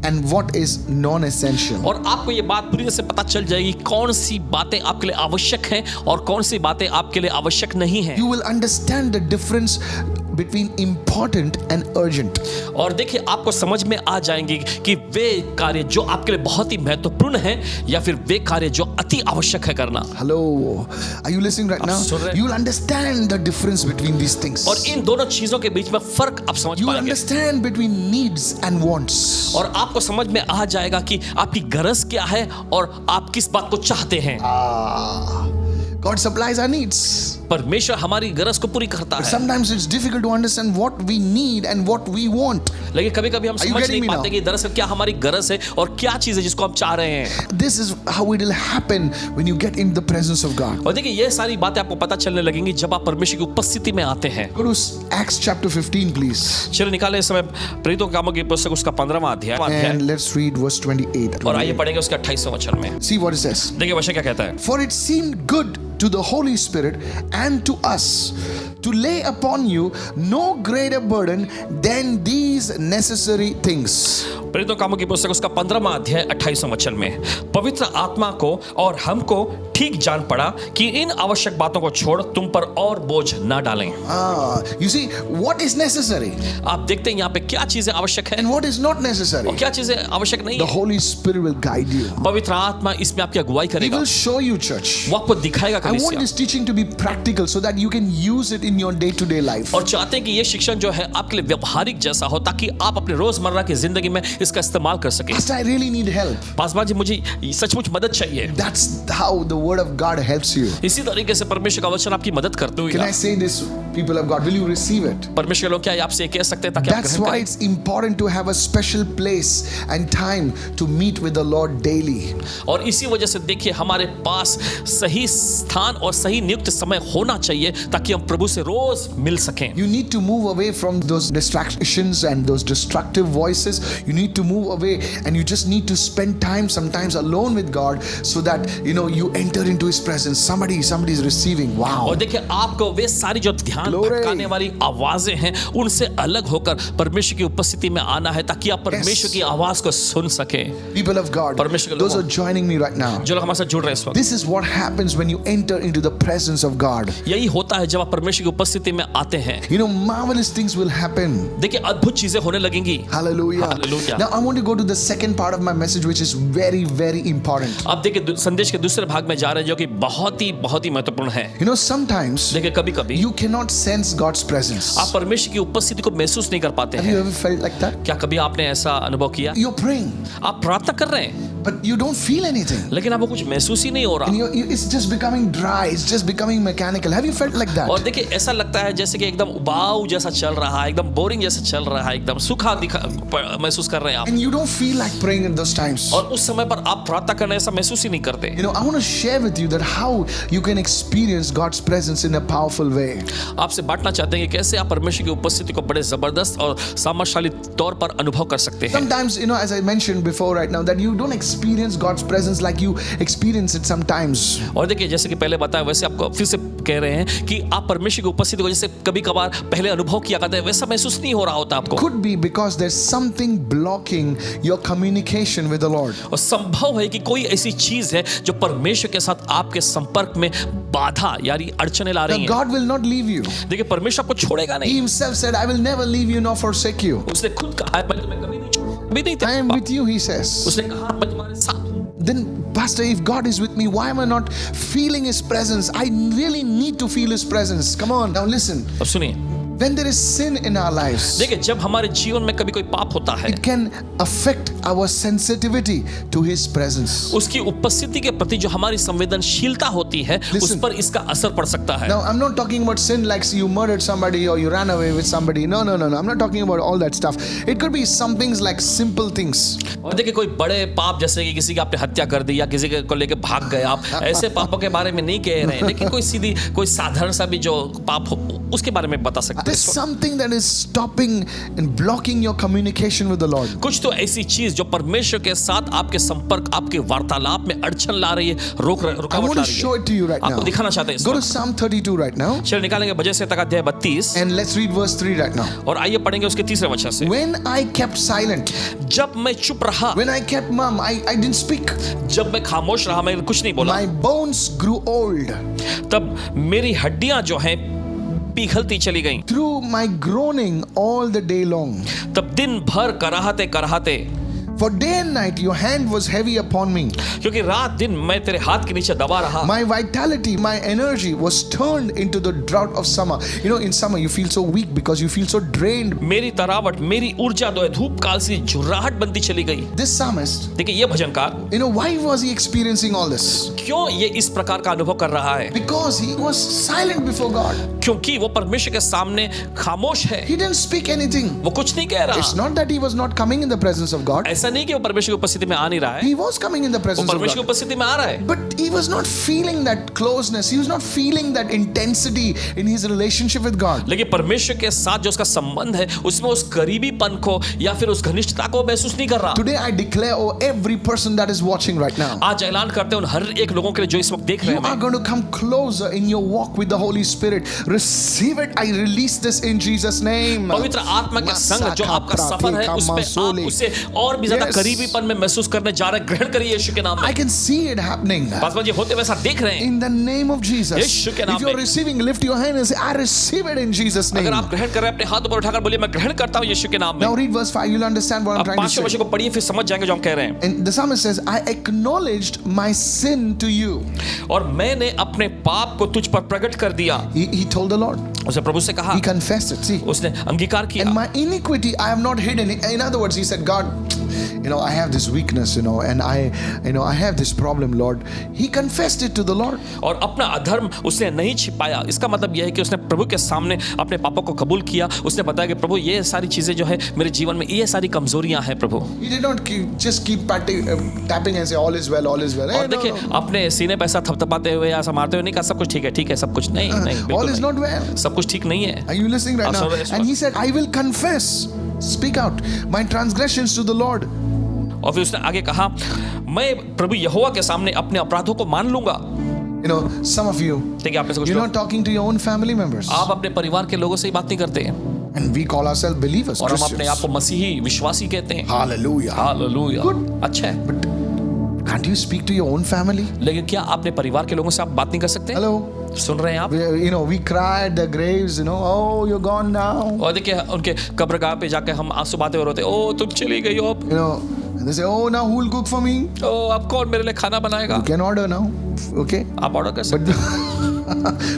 and what is non-essential. और आपको ये बात पूरी तरह से पता चल जाएगी कौन सी बातें आपके लिए आवश्यक हैं और कौन सी बातें आपके लिए आवश्यक नहीं हैं। You will understand the difference between important and urgent. और देखिए आपको समझ में आ जाएंगे कि वे कार्य जो आपके लिए बहुत ही महत्वपूर्ण हैं या फिर वे कार्य जो अति आवश्यक है करना। Hello, are you listening right आप now? सुन रहे हैं? You will understand the difference between these things. और इन दोनों चीजों के बीच में फर्क आप समझ You will पाएंगे understand between needs and wants. और आपको समझ में आ जाएगा कि आपकी गरज क्या है और आप किस बात को चाहते हैं। God supplies our needs. परमेश्वर हमारी गरज को पूरी करता But है, sometimes it's difficult to understand what we need and what we want. लेकिन कभी-कभी हम Are you समझ getting नहीं me पाते now? कि दरअसल क्या हमारी गरज है और क्या चीज है जिसको हम चाह रहे हैं। This is how it will happen when you get in the presence of God. और देखिए ये सारी बातें आपको पता चलने लगेंगी जब आप परमेश्वर की उपस्थिति में आते हैं। Go to Acts chapter 15, please. चलो निकालें इस समय प्रेरितों के कामों की पुस्तक उसका 15वां अध्याय And let's read verse 28. और आइए पढ़ेंगे उसके 28वें वचन में। See what it says. देखिए वचन क्या कहता है। For it seemed good to the Holy Spirit and to us to lay upon you no greater burden than these necessary things. प्रेरितों कामों की पुस्तक उसका 15वां अध्याय 28वें वचन में पवित्र आत्मा को और हमको ठीक जान पड़ा कि इन आवश्यक बातों को छोड़ तुम पर और बोझ ना डालें। You see what is necessary आप देखते हैं यहाँ पे क्या चीजें आवश्यक है and what is not necessary. और क्या चीजें आवश्यक नहीं The है। Holy Spirit will guide you. पवित्र आत्मा इसमें आपकी अगुवाई He करेगा, will show you, church. वो आपको दिखाएगा I want कलीसिया। this teaching to be practical so that you can use it in your day-to-day life. और चाहते हैं कि ये शिक्षण जो है आपके लिए व्यवहारिक जैसा हो ताकि आप अपने रोजमर्रा की जिंदगी में इसका इस्तेमाल कर सकें। Pastor, I really need help. Paswan ji मुझे सचमुच मदद चाहिए। That's how the word of God helps you. इसी तरीके से परमेश्वर का वचन आपकी मदद करते Can I हुए say this, people of God? Will you receive it? परमेश्वर के लोग क्या आपसे कह सकते हैं ताकि आप That's ग्रहण why करें। it's important to have a special place and time to meet with the Lord daily. और इसी वजह से देखिए हमारे पास सही स्थान और सही नियुक्त समय होना चाहिए ताकि हम प्रभु से रोज मिल सकें। You need to move away from those distractions and those destructive voices. You need to move away and you just need to spend time sometimes alone with God so that you enter into His presence. Somebody is receiving. Wow. और देखिए आपको वे सारी जो ध्यान Glory. भटकाने वाली आवाजें हैं उनसे अलग होकर परमेश्वर की उपस्थिति में आना है ताकि आप परमेश्वर की आवाज को सुन सकें। People of God, परमेश्वर के those लोगों। are joining me right now. जो लोग हमारे साथ जुड़ रहे हैं इस वक्त, This is what happens when you enter into the presence of God. यही होता है जब आप परमेश्वर की उपस्थिति में आते हैं। Marvelous things will happen. देखिए अद्भुत चीजें होने लगेंगी। Hallelujah. Hallelujah. Now I want to go to the second part of my message, which is very, very important. आप देखिए संदेश के दूसरे भाग में जा रहे हैं जो कि बहुत ही महत्वपूर्ण है। Sometimes देखिए कभी-कभी you cannot cannot sense God's presence. आप परमेश्वर की उपस्थिति को महसूस नहीं कर पाते Have you हैं। ever felt like that? क्या कभी आपने ऐसा अनुभव किया? You're praying, आप प्रार्थना कर रहे हैं but you don't feel anything. लेकिन आपको कुछ महसूस ही नहीं हो And रहा। it's just becoming dry. It's just becoming mechanical. Have you felt like that? और देखिए ऐसा लगता है जैसे कि एकदम उबाऊ जैसा चल रहा है, एकदम बोरिंग जैसा चल रहा है, एकदम सूखा महसूस कर रहे हैं आप। And you don't feel like praying in those times. और उस समय पर आप प्रार्थना करने ऐसा महसूस ही नहीं करते। You know, I want to share with you that how you can experience God's presence in a powerful way. आपसे बांटना चाहते हैं कि कैसे आप परमेश्वर की उपस्थिति को बड़े जबरदस्त और सामर्थ्यशाली तौर पर अनुभव कर सकते हैं। Sometimes, you know, as I mentioned before right now, that you don't experience God's presence like you experience it sometimes. और देखिए जैसे कि पहले बताया वैसे आपको फिर से कह रहे हैं कि आप परमेश्वर की उपस्थिति को जैसे कभी कभार पहले अनुभव किया करते हैं वैसा महसूस नहीं हो रहा होता आपको। Could be because there's something blocking your communication with the Lord. और संभव है कि कोई ऐसी चीज है जो परमेश्वर के साथ आपके संपर्क में बाधा यानी अड़चने ला रही Now, हैं। God will not leave you. देखिए परमेश्वर आपको छोड़ेगा He नहीं। himself said, I will never leave you nor forsake you. उसने खुद कहा है मैं तुम्हें कभी नहीं छोड़ूंगा, कभी नहीं I am त्यागूंगा। with you, he says. उसने कहा मैं तुम्हारे साथ हूं। Then, Pastor, if God is with me, why am I not feeling His presence? I really need to feel His presence. Come on, now listen. अब सुनिए, When there is sin in our lives, देखिए जब हमारे जीवन में कभी कोई पाप होता है it can affect our sensitivity to His presence. उसकी उपस्थिति के प्रति जो हमारी संवेदनशीलता होती है उस Listen. पर इसका असर पड़ सकता है। Now, I'm not talking about sin like you murdered somebody or you ran away with somebody. No. I'm not talking about all that stuff. It could be some things like simple things. और देखिए कोई बड़े पाप जैसे कि किसी की आपने हत्या कर दी या किसी को लेके भाग गए आप, ऐसे पापों के बारे में नहीं कह रहे हैं, लेकिन कोई सीधी कोई साधारण सा भी जो पाप हो उसके बारे में बता सकते हैं। There's something that is stopping and blocking your communication with the Lord. कुछ तो ऐसी चीज जो परमेश्वर के साथ आपके संपर्क आपके वार्तालाप में अड़चन ला रही है, I रुकावट want ला to रही show है। it to you right now. आपको दिखाना चाहते हैं इस Go to वक्त। Psalm 32 right now चलिए निकालेंगे भजन से तक अध्याय 32 and let's read verse 3 right now. और आइए पढ़ेंगे उसके तीसरे वचन से। When I kept silent, जब मैं चुप रहा, when I kept mum, I didn't speak. जब मैं खामोश रहा, मैं कुछ नहीं बोला, My bones grew old. तब मेरी हड्डियां जो हैं पिघलती चली गईं। Through my groaning all the day long. तब दिन भर कराहते कराहते, For day and night your hand was heavy upon me. क्योंकि रात दिन मैं तेरे हाथ के नीचे दबा रहा। My vitality, my energy was turned into the drought of summer. You know, in summer you feel so weak because you feel so drained. मेरी तरावट, मेरी ऊर्जा जो है धूप काल से झुर्राहट बनती चली गई। This psalmist, देखिए ये भजनकार you know, why was he experiencing all this? क्यों ये इस प्रकार का अनुभव कर रहा है? Because he was silent before God. क्योंकि वो परमेश्वर के सामने खामोश है, He didn't speak anything. वो कुछ नहीं कह It's रहा। not that he was not coming in the presence of God. ऐसा नहीं कि वो परमेश्वर की उपस्थिति में आ नहीं रहा है, He was coming in the वो presence of परमेश्वर की God. उपस्थिति में आ रहा है, But he was not feeling that closeness. He was not feeling that intensity in his relationship with God. लेकिन परमेश्वर के साथ जो उसका संबंध है उसमें उस करीबीपन को या फिर उस घनिष्ठता को महसूस नहीं कर रहा। Today I declare over every person that is watching right now, आज ऐलान करते हैं उन हर एक लोगों के लिए जो इस वक्त देख रहे you are हैं, going to come closer in your walk with the Holy Spirit. Receive it. I release this in Jesus' name. पवित्र आत्मा के संग जो आपका सफर है उसमें आप उसे और भी ज्यादा Yes. करीबीपन में महसूस करने जा रहे हैं। ग्रहण करिए यीशु के नाम I में। can see it happening. Paswan ji होते वैसा देख रहे हैं। In the name of Jesus. यीशु के नाम If you're में। receiving, lift your hand and say, I receive it in Jesus' name. अगर आप ग्रहण कर रहे हैं अपने हाथ ऊपर उठाकर बोलिए मैं ग्रहण करता हूँ यीशु के नाम में। Now read verse 5. You'll understand what I'm अब trying to पांचवें वचन say. को पढ़िए फिर समझ जाएंगे जो हम कह रहे हैं। And the psalmist says, I acknowledged my sin to you. और मैंने अपने पाप को तुझ पर प्रकट कर दिया। He told the Lord. उसे प्रभु से कहा, He confessed it. See. उसने अंगीकार And किया। my iniquity I have not hidden. In other words, he said, God, you know, I have this weakness, you know, and I have this problem, Lord. He confessed it to the Lord. और अपना अधर्म उसने नहीं छिपाया। इसका मतलब यह है कि उसने प्रभु के सामने अपने पापों को कबूल किया। उसने बताया कि प्रभु ये सारी चीजें जो है मेरे जीवन में ये सारी कमजोरियां हैं प्रभु। He did not just keep tapping and say, all is well, all is well. और Hey, no, देखिए no. अपने सीने पे ऐसा थपथपाते हुए या ऐसा मारते हुए नहीं कहा सब कुछ ठीक है सब कुछ नहीं All बिल्कुल is नहीं। not well. सब कुछ ठीक नहीं है। Are you listening right I'm now? sorry, And he said, I will confess, speak out, my transgressions to the Lord. और फिर उसने आगे कहा मैं प्रभु यहोवा के सामने अपने अपराधों को मान लूंगा। You know, some of you, देखिए आप में से कुछ you're लोग not talking to your own family members. आप अपने परिवार के लोगों से ही बात नहीं करते हैं And we call ourselves believers, और हम अपने आप Christians. को मसीही विश्वासी कहते हैं। Hallelujah. हालेलुया। Good. अच्छा है, But can't you speak to your own family? लेकिन क्या अपने परिवार के लोगों से आप बात नहीं कर सकते? Hello? सुन रहे हैं आप? You know, we cry at the graves, you know, oh, you're gone now. और देखिए उनके कब्रगाह पे जाके हम आंसू बहाते हुए रोते, ओ तुम चली गई हो अब, You know, and they say, oh, now who will cook for me? ओ अब कौन मेरे लिए खाना बनाएगा? You can order now, okay? आप ऑर्डर कर सकते But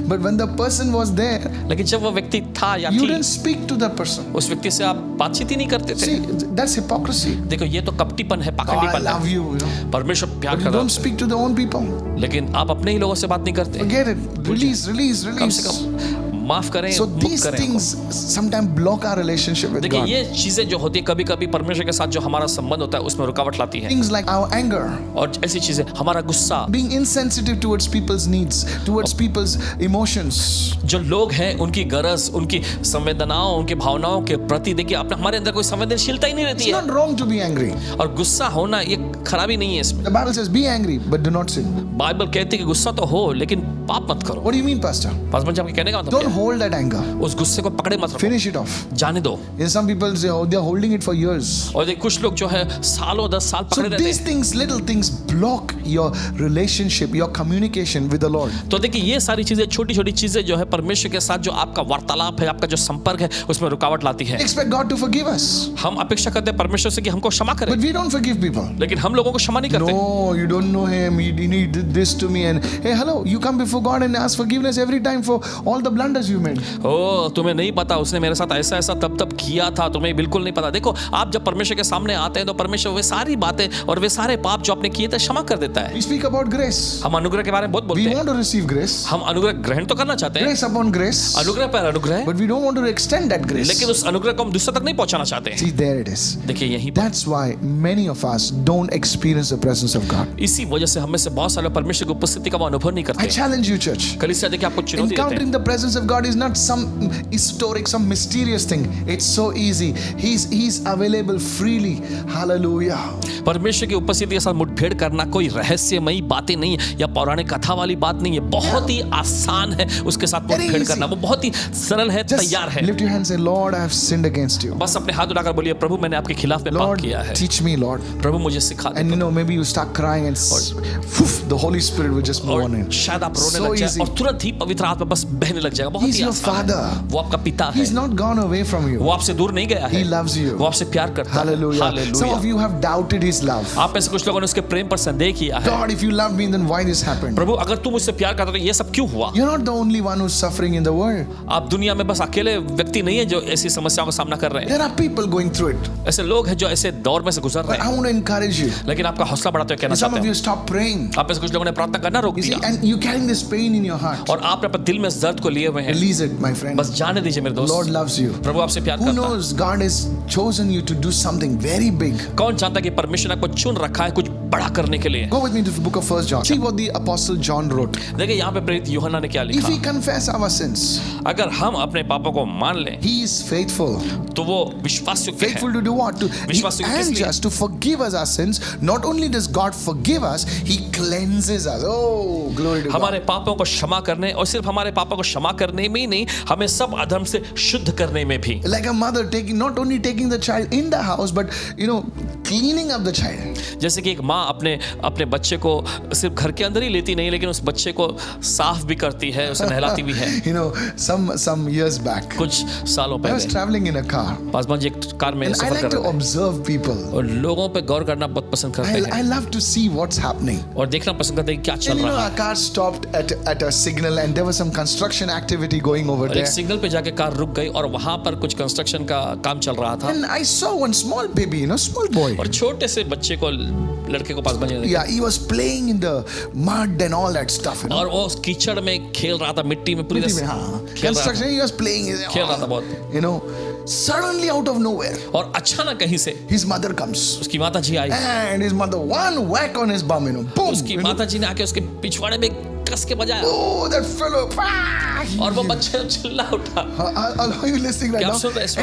But when the person was there, लेकिन जब वो व्यक्ति था या you थी, didn't speak to that person. उस व्यक्ति से आप बातचीत ही नहीं करते थे। See, that's hypocrisy. देखो ये तो कपटीपन है, God, I पाखंडीपन love है। you, you know. परमेश्वर प्यार But कर you रहा don't speak to the own people. है, लेकिन आप अपने ही लोगों से बात नहीं करते। Forget it. Release, release, कम से release. कम माफ करें, So मुक्त these करें। things sometimes block our relationship with देखिए God. ये चीजें जो होती है कभी-कभी परमेश्वर के साथ जो हमारा संबंध होता है उसमें रुकावट लाती है। Things like our anger, और ऐसी चीजें, हमारा गुस्सा, being insensitive towards people's needs, towards people's emotions. जो लोग हैं उनकी गरज, उनकी संवेदनाओं, उनकी भावनाओं के प्रति देखिए अपने हमारे अंदर कोई संवेदनशीलता ही नहीं रहती It's है। not wrong to be angry. और गुस्सा होना ये खराबी नहीं है इसमें। The Bible says, be angry, but do not sin. Bible कहती है कि गुस्सा तो हो लेकिन पाप मत करो। What do you mean, Pastor? Paswan ji आपके कहने का मतलब Don't क्या hold that anger. है? उस गुस्से को पकड़े मत रखो, Finish it off. जाने दो। And some people say, oh, they're holding it for years. और देखिए कुछ लोग जो है सालों 10 साल So पकड़े रहते these हैं। things, little things, block your relationship, your communication with the Lord. तो देखिए ये सारी चीजें, छोटी छोटी चीजें जो है परमेश्वर के साथ जो आपका वार्तालाप है, आपका जो संपर्क है उसमें रुकावट लाती है। Expect God to forgive us, हम अपेक्षा करते हैं परमेश्वर से कि हमको क्षमा करे, but we don't forgive people. लेकिन हम लोगों को क्षमा नहीं करते। No, you don't know him. He did this to me. And hey, hello, you come before God and ask forgiveness every time for all the blunders you made. ओ तुम्हें नहीं पता उसने मेरे साथ ऐसा ऐसा तब तब किया था, तुम्हें बिल्कुल नहीं पता। देखो आप जब परमेश्वर के सामने आते हैं तो परमेश्वर वे सारी बातें और वे सारे पाप जो आपने किए थे क्षमा कर देता है। We speak about grace. हम अनुग्रह के बारे में बहुत बोलते We हैं। want to receive grace, हम अनुग्रह ग्रहण तो करना चाहते हैं, grace upon grace, अनुग्रह पर अनुग्रह, but we don't want to extend that grace. लेकिन उस अनुग्रह को हम दूसरे तक नहीं पहुंचाना चाहते हैं। See, there it is. देखिए यहीं पर That's why many of us don't experience the presence of God. इसी वजह से हमें से बहुत सारे परमेश्वर की उपस्थिति का वो अनुभव नहीं I करते। challenge you, church. कलीसिया देखिए आपको चुनौती देते हैं। Encountering the presence of God is not some historic, some mysterious thing. It's so easy. He's available freely. Hallelujah. परमेश्वर की उपस्थिति के साथ मुठभेड़ करना कोई रहस्यमयी बातें नहीं है या पौराणिक कथा वाली बात नहीं है, बहुत ही आसान है उसके साथ Very मुठभेड़ easy. करना, वो बहुत ही सरल है, Just तैयार है। lift your hand and say, Lord, I have sinned against you. बस अपने हाथ उठाकर बोलिए, प्रभु मैंने आपके खिलाफ में पाप Lord, किया है, teach me, Lord. प्रभु मुझे सिखा दे। And you know, maybe you start crying and woof, the Holy Spirit will just move on और in. शायद आप रोने So लग जाए easy. और तुरंत ही पवित्र आत्मा बस बहने लग जाएगा। बहुत He's ही your आसान father. है। वो आपका पिता है, He's not gone away from you. वो आपसे दूर नहीं गया है, He loves you. वो आपसे प्यार करता है। Hallelujah. Some hallelujah. of you have doubted His love. आप में से कुछ लोगों ने उसके प्रेम पर संदेह किया है। God, if you love me, then why this happened? प्रभु अगर तू मुझसे प्यार करता तो ये सब क्यों हुआ? You're not the only one who's suffering in the world. आप दुनिया में बस अकेले व्यक्ति नहीं है जो ऐसी समस्याओं का सामना कर रहे हैं। There are people going through it. ऐसे लोग हैं जो ऐसे दौर में से गुजर रहे But हैं, I want to encourage you. लेकिन आपका हौसला बढ़ाते हुए कहना Some चाहते of हैं, you stop praying. आप में से कुछ लोगों ने प्रार्थना करना रोक You see, दिया and you're carrying this pain in your heart. और आप अपने दिल में इस दर्द को लिए हुए हैं। Release it, my friend. बस जाने दीजिए मेरे Lord दोस्त, loves you. प्रभु आपसे प्यार Who करता है। knows? God has chosen you to do something very big. कौन जानता है कि परमेश्वर ने आपको चुन रखा है कुछ बड़ा करने के लिए। Go with me to the book of 1 John. See what the Apostle John wrote. देखिए यहाँ पे प्रेरित यूहन्ना ने क्या If लिखा, we confess our sins, अगर हम अपने पापों को मान लें He is faithful. तो वो विश्वास योग्य है। Faithful to do what? To विश्वास योग्य and किस लिए? just to forgive us our sins. Not only does God forgive us, He cleanses us. Oh, glory to God. हमारे पापों को क्षमा करने और सिर्फ हमारे पापों को क्षमा करने में ही नहीं, हमें सब अधर्म से शुद्ध करने में भी। Like a mother taking, not only taking the child in the house, but cleaning up the child. जैसे कि एक माँ अपने अपने बच्चे को सिर्फ घर के अंदर ही लेती नहीं, लेकिन उस बच्चे को साफ भी करती है, उसे नहलाती भी है। Some years back, कुछ सालों I was पहले traveling in a car, Paswan ji एक कार में and I सफर like कर to रहे थे observe people. और लोगों पे गौर करना बहुत पसंद करते I हैं love to see what's happening. और देखना पसंद करते हैं कि क्या And चल रहा है। our car stopped at a signal, and there was some construction activity going over और there. एक सिग्नल पे जाके कार रुक गई और वहां पर कुछ कंस्ट्रक्शन का काम चल रहा था And I saw one small baby, small boy. और छोटे से बच्चे को, लड़के को पासवान जी ने देखा Yeah, he was playing in the mud and all that stuff. और वो उस कीचड़ में खेल रहा था, मिट्टी में पूरी तरह से खेल रहा Construction, he was playing. खेल रहा था बहुत। Suddenly out of nowhere, और अचानक कहीं से his mother comes. उसकी माता जी आई, And his mother, one whack on his bum, boom. उसकी माता जी ने आके उसके पिछवाड़े में कस के बजाया Oh, that fellow. और वो बच्चे चिल्ला उठा। Are you listening right क्या now? आप सुन rहे हैं इस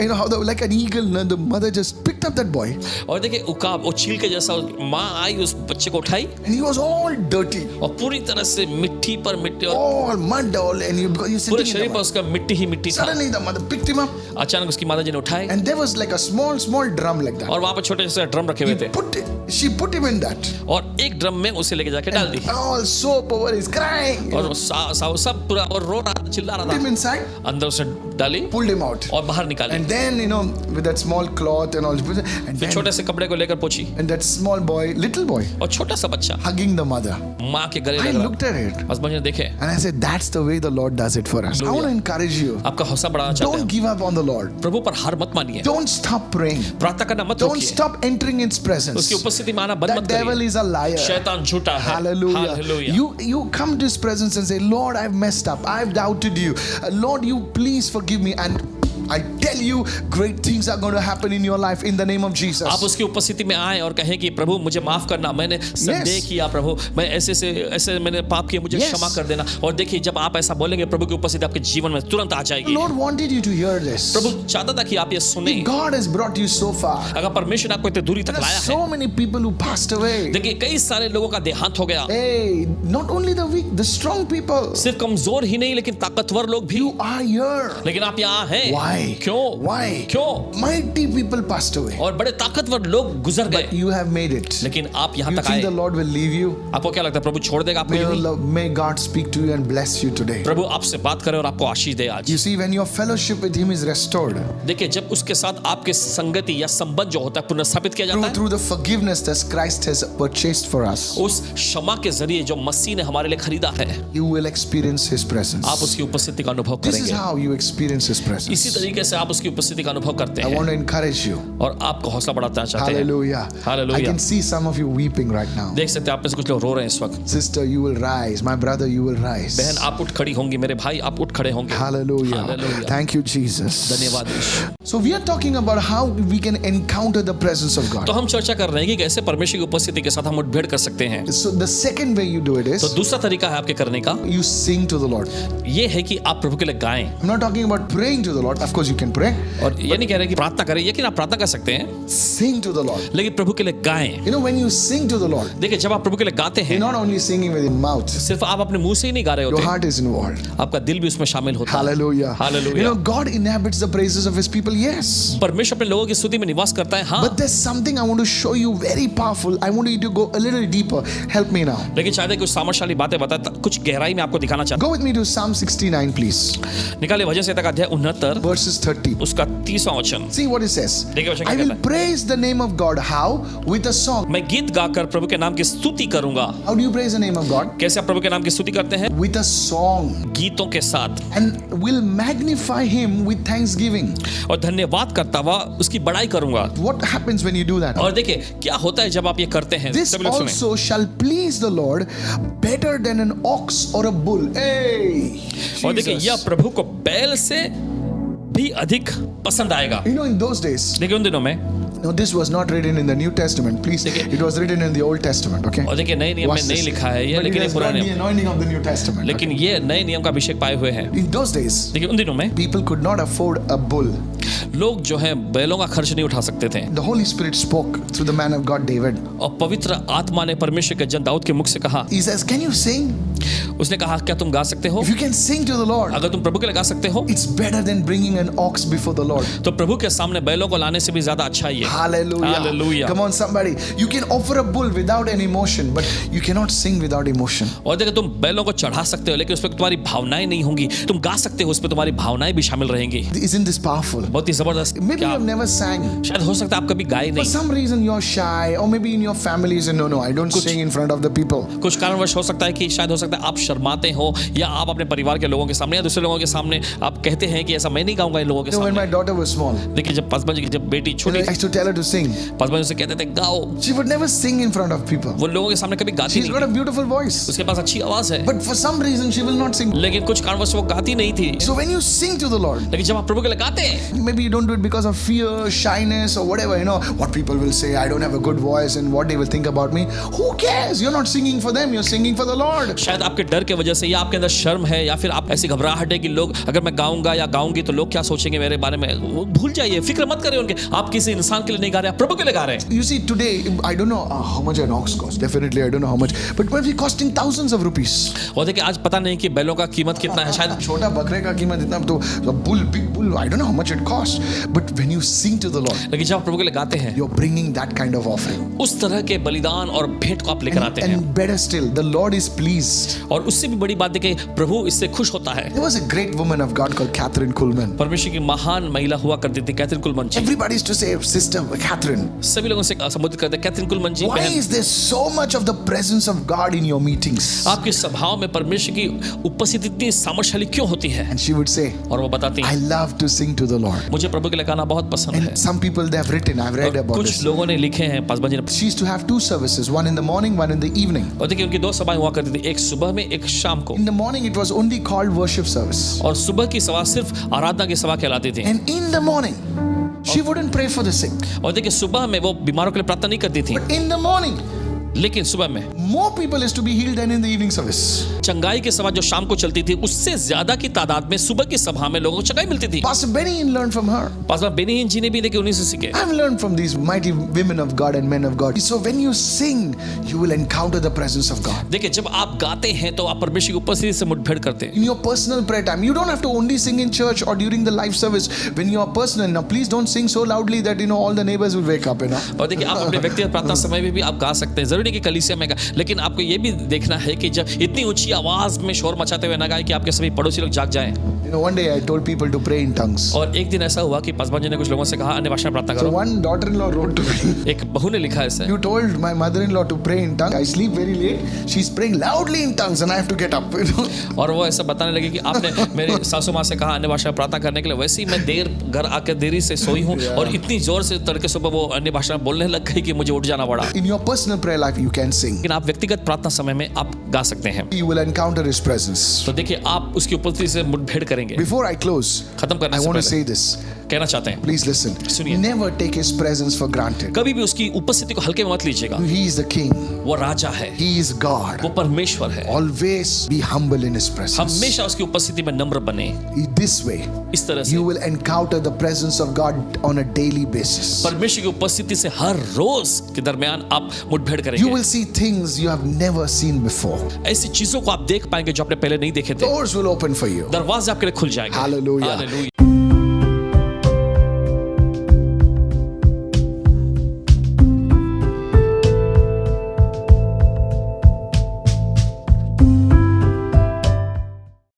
And how like an eagle, the mother just picked up that boy, और देखिए उकाब, वो चील के जैसा माँ आई, उस बच्चे को उठाई and he was all dirty, और पूरी तरह से मिट्टी पर मिट्टी और all mud, all, and you're पूरे sitting in शरीर the पर mud. उसका मिट्टी ही मिट्टी था। Suddenly the mother picked him up, अचानक उसकी माता जी ने उठाए and there was like a small drum like that. और वहां पर छोटे जैसे ड्रम रखे हुए थे She put him in that. और एक ड्रम में उसे लेके जाके डाल दी All soap over, he's crying. और सब पूरा और रो रहा था, चिल्ला Put रहा him था, inside, अंदर उसे डाली pulled him out. और बाहर निकाली, And then, with that small cloth and all, and फिर छोटे से कपड़े को लेकर पोंछी and that small boy, little boy, और छोटा सा बच्चा hugging the mother. माँ के गले I लग looked रहा। at it हसबैंड ने देखे, and I said, that's the way the Lord does it for us. I want to encourage you. आपका हौसला बढ़ाना चाहते Don't हैं, give up on the Lord. प्रभु पर हार मत मानिए, Don't stop praying. प्रार्थना करना मत Don't रोकिए, stop entering its presence. उसकी उपस्थिति में आना बंद That मत devil करिए, is a liar. शैतान झूठा है। Hallelujah. Hallelujah. You come to his presence and say, Lord, I've messed up. I've doubted you. Lord, you please forgive me. And I tell you, great things are going to happen in your life in the name of Jesus. आप उसकी उपस्थिति में आए और कहें कि प्रभु मुझे माफ करना, मैंने संदेह किया प्रभु, मैं ऐसे मैंने पाप किए, मुझे क्षमा कर देना। और देखिए जब आप ऐसा बोलेंगे प्रभु की उपस्थिति आपके जीवन में तुरंत आ The जाएगी। Lord wanted you to hear this. प्रभु चाहता था कि आप ये सुने। God has brought you so far. अगर परमेश्वर आपको इतनी दूरी There तक are लाया so है, many people who passed away. देखिए कई सारे लोगों का देहांत हो गया, Hey, not only the weak, the strong people. सिर्फ कमजोर ही नहीं लेकिन ताकतवर लोग भी, You are here. लेकिन आप यहाँ हैं। Why? क्यों? Why? क्यों? Mighty people passed away. और बड़े ताकतवर लोग गुजर गए, You have made it. लेकिन आप यहाँ You तक think आए। the Lord will leave you? आपको क्या लगता है प्रभु छोड़ देगा आपको? May, यूं ही? may God speak to you and bless you today. प्रभु आपसे बात करे और आपको आशीष दे आज। You see, when your fellowship with Him is restored देखिए जब उसके साथ आपके संगति या संबंध जो होता है पुनर्स्थापित किया जाता है, through the forgiveness that Christ has purchased for us, उस क्षमा के जरिए जो मसीह ने हमारे लिए खरीदा है, you will experience His presence. आप उसकी उपस्थिति का अनुभव This is करेंगे। how you experience His इसी presence. तरीके से आप उसकी उपस्थिति का अनुभव करते I हैं want to encourage you. और आपको हौसला बढ़ाना चाहते हैं। Hallelujah. Hallelujah. I can see some of you weeping right now. देख सकते हैं आप में से कुछ लोग रो रहे हैं इस वक्त। Sister, you will rise. My brother, you will rise. बहन आप उठ खड़ी होंगी, मेरे भाई आप उठ खड़े होंगे। Hallelujah. Hallelujah. Thank you, Jesus. धन्यवाद यीशु। So we are talking about how we can encounter the presence of God. तो हम चर्चा कर रहे हैं कि कैसे परमेश्वर की उपस्थिति के साथ हम मुठभेड़ कर सकते हैं। So the second way you do it is तो दूसरा तरीका है आपके करने का, you sing to the Lord. ये है कि आप प्रभु के लिए गाएं। I'm not talking about praying to the Lord. Of course you can pray. और ये नहीं कह रहे कि प्रार्थना करें, लेकिन आप प्रार्थना कर सकते हैं, Sing to the Lord. लेकिन प्रभु के लिए गाएं। You know, when you sing to the Lord, देखिए जब आप प्रभु के लिए गाते you're हैं, not only singing with your mouth, सिर्फ आप अपने मुंह से ही नहीं गा रहे your होते, heart is involved. आपका दिल भी उसमें शामिल होता है। Hallelujah. Hallelujah. You know, God inhabits the praises of His people, yes. परमेश्वर अपने लोगों की स्तुति में निवास करता है, हाँ। But there's something I want to show you very powerful. I want you to go a little deeper. Help me now. लेकिन शायद कुछ सामर्थ्यशाली बातें बताता, कुछ गहराई में आपको दिखाना चाहता Go with me to Psalm 69, please. हूं। निकाले भजन संहिता का अध्याय 69 Verses 30. उसका 30वां वचन। See what it says. देखिए वचन क्या I will कहता है? praise the name of God. How? With a song. मैं गीत गाकर प्रभु के नाम की स्तुति करूंगा। How do you praise the name of God? कैसे आप प्रभु के नाम की स्तुति करते हैं? With a song. गीतों के साथ, And will magnify Him with thanksgiving. और धन्यवाद करता हुआ उसकी बड़ाई करूंगा। What happens when you do that? और देखिए क्या होता है जब आप ये करते हैं। This सभी लोग सुने। also shall please the Lord better than an ox or a bull. Hey! और देखिए Jesus. यह प्रभु को बैल से भी अधिक पसंद आएगा। You know, in those days, देखिए उन दिनों में, no, this was not written in the New Testament. Please, देखिए- it was written in the Old Testament. Okay. और देखिए नए नियम Watch में नहीं this. लिखा है ये, But it लेकिन ये has got पुराने the anointing of the New Testament. लेकिन ये नए नियम का अभिषेक पाए हुए हैं। Okay. In those days, देखिए उन दिनों में people could not afford a bull. लोग जो है बैलों का खर्च नहीं उठा सकते थे, The Holy Spirit spoke through the man of God, David. और पवित्र आत्मा ने परमेश्वर के जन दाऊद के मुख से कहा, He says, "Can you sing? उसने कहा क्या तुम गा सकते हो? If you can sing to the Lord, अगर तुम प्रभु के लिए गा सकते हो it's better than bringing an ox before the Lord." तो प्रभु के सामने बैलों को लाने से भी ज्यादा अच्छा ही है। Hallelujah. Hallelujah. Come on, somebody. You can offer a bull without an emotion, but you cannot sing without emotion. और देखो तुम बैलों को चढ़ा सकते हो लेकिन उस पर तुम्हारी भावनाएं नहीं होंगी। तुम गा सकते हो, उस पर तुम्हारी भावनाएं भी शामिल रहेंगी। Isn't this powerful? बहुत ही जबरदस्त। Maybe you क्या have never sang. शायद हो सकता है आप कभी गाए For नहीं, some reason you're shy, or maybe in your family you say, no, I don't sing in front of the people. कुछ कारणवश हो सकता है कि शायद हो सकता है आप शर्माते हो, या आप अपने परिवार के लोगों के सामने या दूसरे लोगों के सामने आप कहते हैं कि ऐसा मैं नहीं गाऊंगा इन लोगों के You know, when सामने। my daughter was small, देखिए जब पासवान जी जब बेटी I छोटी used to tell her to sing. Paswan से कहते थे गाओ, She would never sing in front of people. वो लोगों के सामने कभी गाती She's नहीं got a थी, beautiful voice, उसके पास अच्छी आवाज है, but for some reason she will not sing. लेकिन कुछ कारणवश वो गाती नहीं थी। So when you sing to the Lord, लेकिन जब आप प्रभु के लिए गाते हैं, maybe you don't do it because of fear, shyness, or whatever, what people will say, I don't have a good voice and what they will think about me. Who cares? You're not singing for them, you're singing for the Lord. शायद शायद आपके डर के वजह से, या आपके अंदर शर्म है, या फिर आप ऐसी घबराहट है कि लोग, अगर मैं गाऊंगा या गाऊंगी तो लोग क्या सोचेंगे मेरे बारे में। वो भूल जाइए, फिक्र मत करें उनके। आप किसी इंसान के लिए नहीं गा रहे, आप प्रभु के लिए गा रहे हैं। You see, today, I don't know how much an ox costs. Definitely, I don't know how much. But might be costing thousands of rupees. और देखिए आज पता नहीं कि बैलों का कीमत कितना है, शायद छोटा बकरे का कीमत इतना, तो bull, big bull, I don't know how much it costs. But when you sing to the Lord, लेकिन जब आप प्रभु के लिए गाते हैं, you're bringing that kind of offering. उस तरह के बलिदान और भेंट को आप लेकर आते हैं। And better still, the Lord is pleased. और उससे भी बड़ी बात है कि प्रभु इससे खुश होता है। There was a great woman of God called Catherine Kuhlman. परमेश्वर की महान महिला हुआ करती थी Kathryn Kuhlman ji. Everybody used to say, Sister Catherine, सभी लोगों से संबोधित करते हैं कैथरीन कुलमन जी। why बहन, is there so much of the presence of God in your meetings? आपकी सभाओं में परमेश्वर की उपस्थिति इतनी सामर्थ्यशाली क्यों होती है? And she would say, और वो बताती I हैं, love to sing to the Lord. मुझे प्रभु के लिए गाना बहुत पसंद है। And some people they have written, I've read और about कुछ this. लोगों ने लिखे हैं, पासवान जी ने। She used to have two services, one in the morning, one in the evening. और देखिए उनकी दो सभाएं हुआ करती थी, एक सुबह में, एक शाम को। In the morning, it was only called worship service. और सुबह की सभा सिर्फ आराधना की सभा कहलाती थी। And in the morning, she wouldn't pray for the sick. और देखिए सुबह में वो बीमारों के लिए प्रार्थना नहीं करती थी, But in the morning, लेकिन सुबह में more people is to be healed than in the evening service. चंगाई की सभा जो शाम को चलती थी, उससे ज्यादा की तादाद में सुबह की सभा में लोगों को चंगाई मिलती थी। Pastor Benny Hinn learned from her. Paswan Beni हिन जी ने भी देखिए उन्हीं से सीखे। I've learned from these mighty women of God and men of God. So when you sing, you will encounter the presence of God. देखिए जब आप गाते हैं तो आप परमेश्वर की उपस्थिति से मुठभेड़ करते हैं। In your personal prayer time, you don't have to only sing in church or during the live service. When you are personal, now please don't sing so loudly that all the neighbors will wake up. और देखिए आप अपने व्यक्तिगत प्रार्थना समय में भी आप गा सकते हैं, जरूरी नहीं कि कलीसिया में गा, लेकिन आपको ये भी देखना है कि जब इतनी ऊंची आवाज में शोर मचाते हुए ना गाए कि आपके सभी पड़ोसी लोग जाग जाएं। One day I told people to pray in tongues. और एक दिन ऐसा हुआ कि पासवान जी ने कुछ लोगों से कहा अन्य भाषा में प्रार्थना So करो। one daughter-in-law wrote to me. एक बहू ने लिखा ऐसे, You told my mother-in-law to pray in tongues. I sleep very late. She's praying loudly in tongues, and I have to get up. और वो ऐसा बताने लगी कि आपने मेरी सासू माँ से कहा अन्य भाषा में प्रार्थना करने के लिए, वैसे ही मैं देर घर आकर देरी से सोई हूँ और इतनी जोर से तड़के सुबह वो अन्य भाषा में बोलने लग गई कि मुझे उठ जाना पड़ा। In your personal prayer life, you can sing. लेकिन आप व्यक्तिगत प्रार्थना समय में आप गा सकते हैं। You will encounter His presence. तो देखिए आप उसकी उपस्थिति से मुठभेड़ करेंगे। Before I close, खत्म करने I से want to पहले say this. कहना चाहते हैं, Please listen. सुनिए। Never take His presence for granted. कभी भी उसकी उपस्थिति को हल्के में मत लीजिएगा। He is the King. वो राजा है, He is God. वो परमेश्वर है। Always be humble in His presence. हमेशा उसकी उपस्थिति में नम्र बने। This way, इस तरह से you will encounter the presence of God on a daily basis. परमेश्वर की उपस्थिति से हर रोज के दरमियान आप मुठभेड़ You करेंगे। will see things you have never seen before. ऐसी चीजों को आप देख पाएंगे जो आपने पहले नहीं देखे थे। Doors will open for you. दरवाजे आपके लिए खुल जाएंगे। Hallelujah. हालेलुया।